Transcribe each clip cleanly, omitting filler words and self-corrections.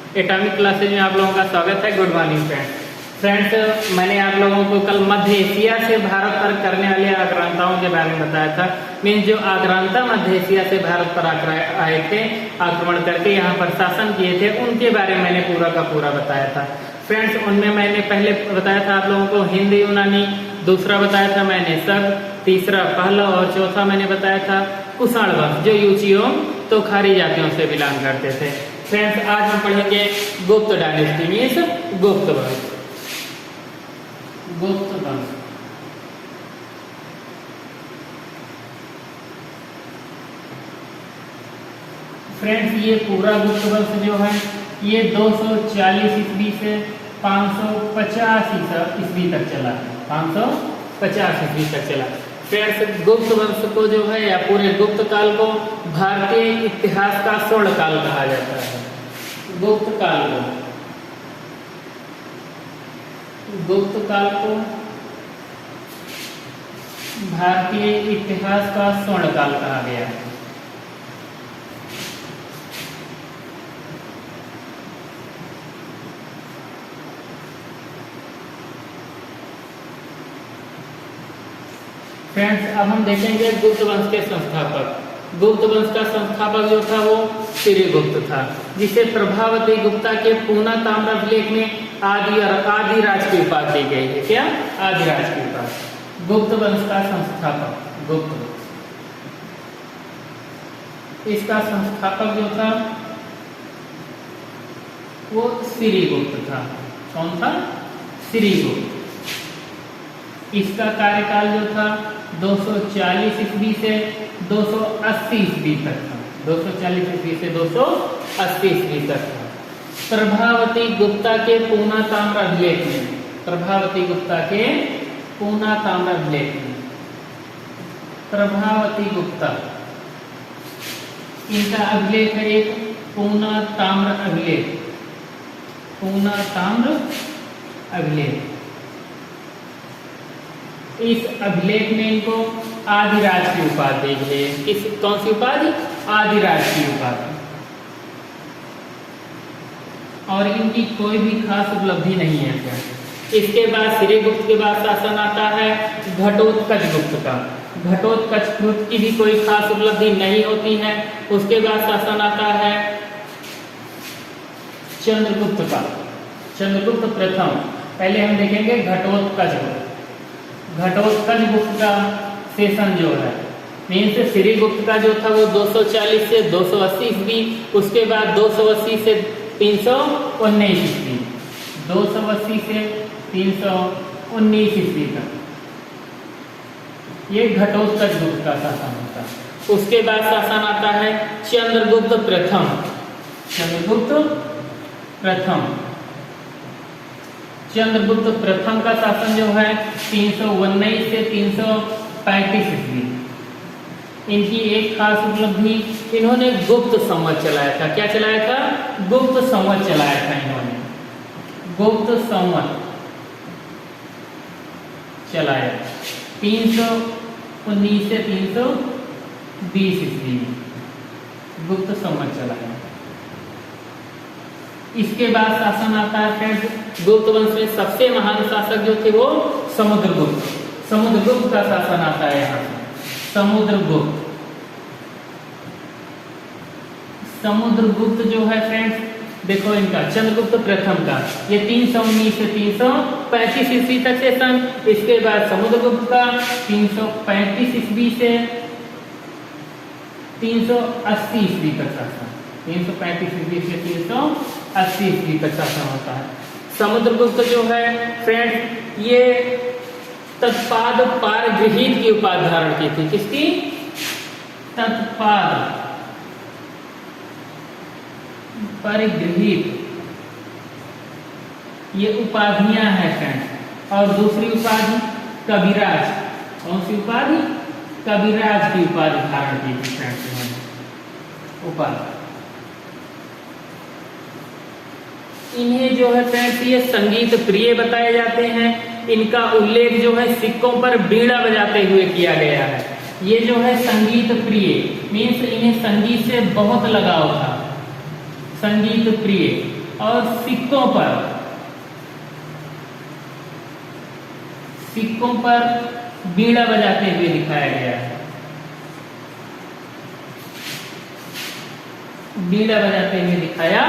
Atomic classes में आप लोगों का स्वागत है। गुड मॉर्निंग फ्रेंड्स, मैंने आप लोगों को कल मध्य एशिया से भारत पर करने वाले आक्रांताओं के बारे में बताया था। मीन्स जो आक्रांता मध्य एशिया से भारत पर आए थे, आक्रमण करके यहाँ पर शासन किए थे, उनके बारे में मैंने पूरा का पूरा बताया था। फ्रेंड्स, उनमें मैंने पहले बताया था आप लोगों को हिंद यूनानी, दूसरा बताया था मैंने सब, तीसरा पहला और चौथा मैंने बताया था कुषाण वंश, जो यूचियों तो खारी जातियों से बिलोंग करते थे। फ्रेंड्स, आज हम पढ़ेंगे गुप्त डायनेस्टी मीन्स गुप्त वंश। गुप्त वंश फ्रेंड्स, ये पूरा गुप्त वंश जो है ये 240 ईस्वी से 550 ईस्वी तक चला। 550 ईस्वी तक चला। फ्रेंड्स, गुप्त वंश को जो है या पूरे गुप्त काल को भारतीय इतिहास का स्वर्ण काल कहा जाता है। गुप्त काल को भारतीय इतिहास का स्वर्ण काल कहा गया है। फ्रेंड्स, अब हम देखेंगे गुप्त वंश के संस्थापक। गुप्त वंश का संस्थापक जो था वो श्रीगुप्त था, जिसे प्रभावती गुप्ता के पूना ताम्रलेख में आदि राज की उपाधि दी गई है। क्या? आदि राज की उपाधि। गुप्त वंश का संस्थापक गुप्त वंश, इसका संस्थापक जो था वो श्रीगुप्त था। कौन था? श्रीगुप्त। इसका कार्यकाल जो था 240 ईस्वी से 280 ईस्वी तक था। 240 ईस्वी से 280 ईस्वी तक था। प्रभावती गुप्ता के पूना ताम्रलेख में, प्रभावती गुप्ता के पूना ताम्रलेख में, प्रभावती गुप्ता इनका अभिलेख है एक पूना ताम्र अभिलेख। पूना ताम्र अभिलेख, इस अभिलेख में इनको आदिराज की उपाधि दी गई है। किस कौन सी उपाधि? आदिराज की उपाधि। और इनकी कोई भी खास उपलब्धि नहीं है। इसके बाद श्रीगुप्त के बाद शासन आता है घटोत्कच गुप्त का। घटोत्कच गुप्त की भी कोई खास उपलब्धि नहीं होती है। उसके बाद शासन आता है चंद्रगुप्त का, चंद्रगुप्त प्रथम। पहले हम देखेंगे घटोत्कच गुप्त। घटोत्कच गुप्त का सेशन जो है मीन्स श्रीगुप्त का जो था वो 240 से 280 ईस्वी, उसके बाद 280 से 319 ईस्वी, 280 से 319 ईस्वी तक ये घटोत्कच गुप्त का शासन होता है। उसके बाद शासन आता है चंद्रगुप्त प्रथम। चंद्रगुप्त प्रथम, चंद्रगुप्त प्रथम का शासन जो है 319 से 335 ईस्वी। इनकी एक खास उपलब्धि, इन्होंने गुप्त संवत चलाया था। क्या चलाया था? गुप्त संवत चलाया था इन्होंने। गुप्त संवत चलाया 319 से 320 ईस्वी में गुप्त संवत चलाया। इसके बाद शासन आता है फ्रेंड्स गुप्त वंश में सबसे महान शासक जो थे वो समुद्रगुप्त। समुद्रगुप्त का शासन आता है यहाँ से। समुद्रगुप्त, समुद्रगुप्त जो है फ्रेंड्स, देखो इनका चंद्रगुप्त प्रथम का ये 319 से 335 ईस्वी तक सेशन। इसके बाद समुद्रगुप्त का 335 ईस्वी से 380 ईस्वी तक शासन। 335 ईस्वी से 380 ईस्वी तक शासन होता है। समुद्रगुप्त जो है फ्रेंड्स ये तत्पाद पारगृहीत की उपाधि धारण की थी। किसकी? तत्पाद परिगृहीत, ये उपाधियां हैं फ्रेंड्स। और दूसरी उपाधि कविराज। कौन सी उपाधि? कविराज की उपाधि धारण की थी फ्रेंड्स उपाधि। इन्हें जो है फ्रेंड्स ये संगीत प्रिय बताए जाते हैं। इनका उल्लेख जो है सिक्कों पर बीड़ा बजाते हुए किया गया है। ये जो है संगीत प्रिय मीन्स इन्हें संगीत से बहुत लगाव था। संगीत प्रिय और सिक्कों पर बीड़ा बजाते हुए दिखाया गया है। बीड़ा बजाते हुए दिखाया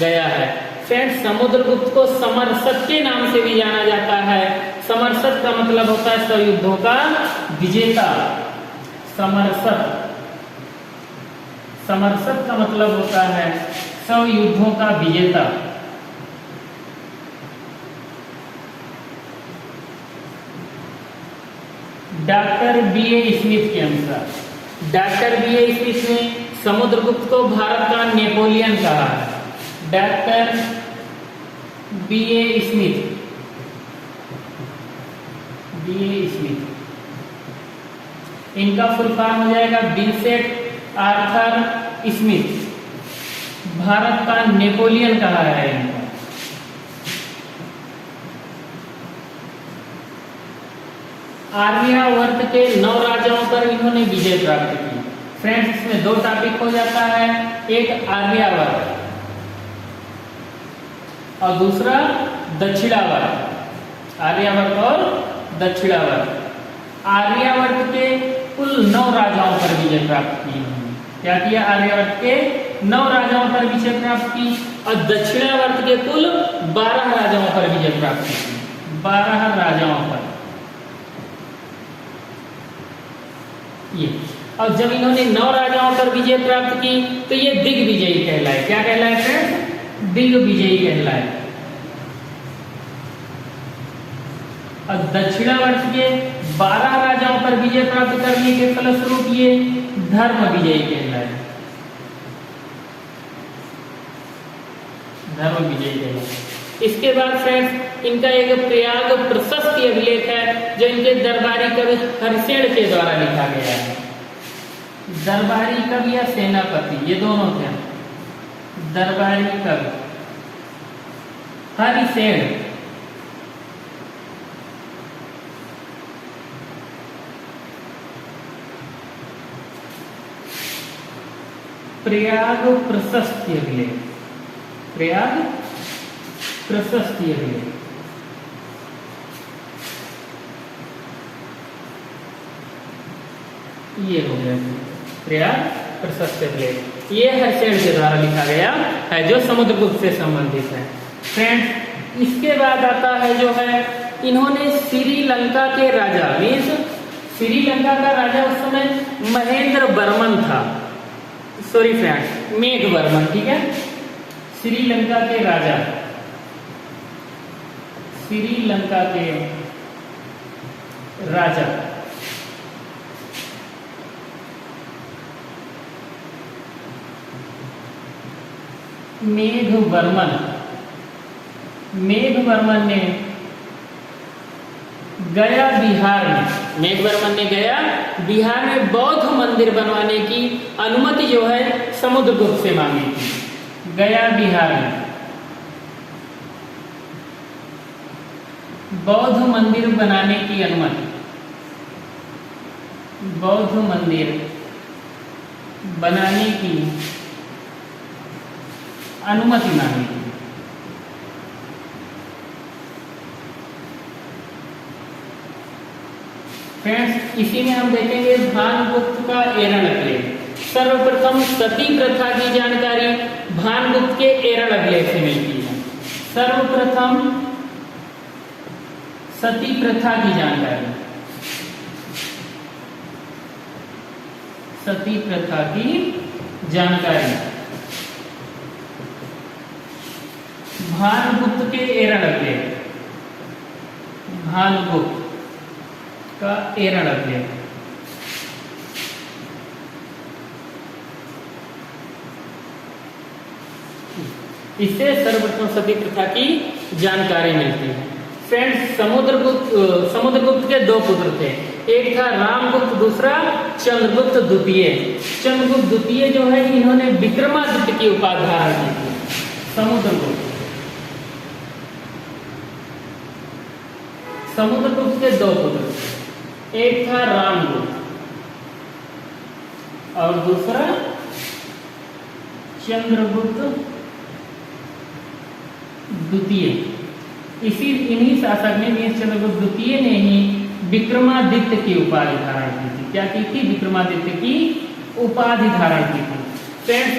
गया है। फ्रेंड्स, समुद्रगुप्त को समरसत के नाम से भी जाना जाता है। समरसत का मतलब होता है 100 युद्धों का विजेता। समरसत का मतलब होता है 100 युद्धों का विजेता। Doctor B A. स्मिथ के अनुसार, डॉक्टर बी.ए. स्मिथ ने समुद्रगुप्त को भारत का नेपोलियन कहा है। Doctor B A. स्मिथ, इनका फुल फॉर्म हो जाएगा विंसेंट आर्थर स्मिथ। भारत का नेपोलियन कहा है इनको। आर्यावर्त के 9 राजाओं पर इन्होंने विजय प्राप्त की। फ्रेंड्स, इसमें 2 टॉपिक हो जाता है, एक आर्यावर्त और दूसरा दक्षिणावर्त। आर्यावर्त और दक्षिणावर्त। आर्यावर्त के कुल 9 राजाओं पर विजय प्राप्त की। क्या किया? आर्यावर्त के 9 राजाओं पर विजय प्राप्त की और दक्षिणावर्त के कुल 12 राजाओं पर विजय प्राप्त की। 12 राजाओं पर ये। और जब इन्होंने 9 राजाओं पर विजय प्राप्त की तो ये दिग्विजयी कहलाए। क्या कहलाए फ्रेंड्स? दिग्विजयी कहलाए। और दक्षिणावर्त के 12 राजाओं पर विजय प्राप्त करने के फलस्वरूप ये धर्म विजयी कहलाए। धर्म विजयी कहलाए। इसके बाद फ्रेंड्स, इनका एक प्रयाग प्रशस्ति अभिलेख है जो इनके दरबारी कवि हरिसेन के द्वारा लिखा गया है। दरबारी कवि या सेनापति, ये दोनों थे। दरबारी कवि हरिसेन, प्रयाग प्रशस्ति अभिलेख, प्रयाग प्रशस्ति अभिलेख। ये हो गया प्रयाग प्रशस्ति अभिलेख। ये हरिसेन के द्वारा लिखा गया है जो समुद्रगुप्त से संबंधित है। फ्रेंड्स, इसके बाद आता है जो है, इन्होंने श्रीलंका के राजा, मीन्स श्रीलंका का राजा उस समय महेंद्र वर्मन था। सॉरी फ्रेंड्स, मेघ वर्मन, ठीक है। श्रीलंका के राजा, श्रीलंका के राजा मेघवर्मन, मेघवर्मन ने गया बिहार में, मेघवर्मन ने गया बिहार में बौद्ध मंदिर बनवाने की अनुमति जो है समुद्रगुप्त से मांगी थी। गया बिहार में बौद्ध मंदिर बनाने की अनुमति, बौद्ध मंदिर बनाने की अनुमति मांगी थी। फ्रेंड्स, इसी में हम देखेंगे भानुगुप्त का एरण-अभिलेख। सर्वप्रथम सती प्रथा की जानकारी भानुगुप्त के एरण-अभिलेख से मिलती है। सर्वप्रथम सती प्रथा की जानकारी, सती प्रथा की जानकारी भानुगुप्त के एरण-अभिलेख, भानुगुप्त का एरण-अभिलेख। इससे सर्वप्रथम सती प्रथा की जानकारी मिलती है। फ्रेंड्स, समुद्रगुप्त के 2 पुत्र थे। एक था रामगुप्त, दूसरा चंद्रगुप्त द्वितीय। चंद्रगुप्त द्वितीय जो है, इन्होंने विक्रमादित्य की उपाधि धारण की थी। समुद्रगुप्त के 2 पुत्र, एक था रामगुप्त और दूसरा चंद्रगुप्त द्वितीय, इन्हीं शासक ने मीन्स चंद्रगुप्त द्वितीय ने ही विक्रमादित्य की उपाधि धारण की थी। क्या की थी? विक्रमादित्य की उपाधि धारण की थी। फ्रेंड्स,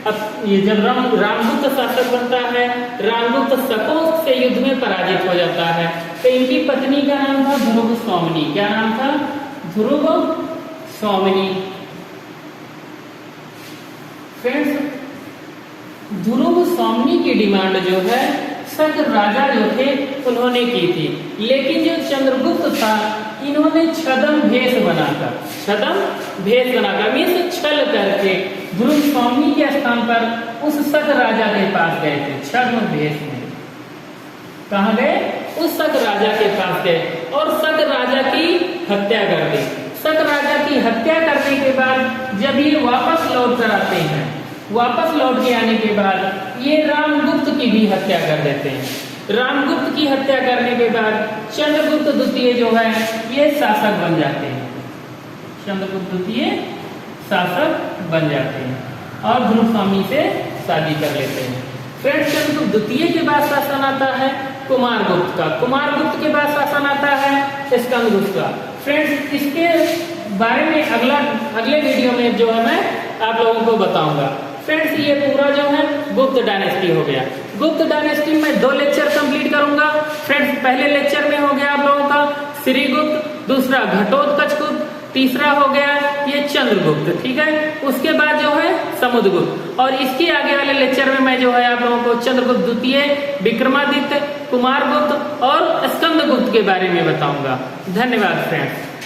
अब ये जब रामगुप्त शासक बनता है, रामगुप्त शकों से युद्ध में पराजित हो जाता है, तो इनकी पत्नी का नाम था ध्रुव सौमिनी। क्या नाम था? ध्रुव सौमिनी। फ्रेंड्स, ध्रुव सौमिनी की डिमांड जो है शक राजा जो थे उन्होंने की थी, लेकिन जो चंद्रगुप्त था इन्होंने छद्म भेष बनाकर मीन्स छल करके ध्रुव सौमिनी के स्थान पर उस शक राजा के पास गए थे। छद्म भेष में कहाँ गए? उस शक राजा के पास गए और शक राजा की हत्या कर दी। शक राजा की हत्या करने के बाद जब ये वापस लौट कर आते हैं, वापस लौट के आने के बाद ये रामगुप्त की भी हत्या कर देते हैं। रामगुप्त की हत्या करने के बाद चंद्रगुप्त द्वितीय जो है ये शासक बन जाते हैं। चंद्रगुप्त द्वितीय शासक बन जाते हैं और ध्रुव सौमिनी से शादी कर लेते हैं। फ्रेंड्स, चंद्रगुप्त द्वितीय के बाद शासन आता है कुमारगुप्त का। कुमारगुप्त के बाद शासन आता है स्कंदगुप्त का। फ्रेंड्स, इसके बारे में अगले वीडियो में जो है मैं आप लोगों को बताऊंगा। फ्रेंड्स, ये पूरा जो है गुप्त डायनेस्टी हो गया। गुप्त डायनेस्टी में 2 लेक्चर कंप्लीट करूंगा। फ्रेंड्स, पहले लेक्चर में हो गया आप लोगों का श्रीगुप्त, दूसरा घटोत्कचगुप्त, तीसरा हो गया ये चंद्रगुप्त, ठीक है। उसके बाद जो है समुद्रगुप्त, और इसके आगे वाले लेक्चर में मैं जो है आप लोगों को चंद्रगुप्त द्वितीय, विक्रमादित्य, कुमारगुप्त और स्कंदगुप्त के बारे में बताऊंगा। धन्यवाद फ्रेंड्स।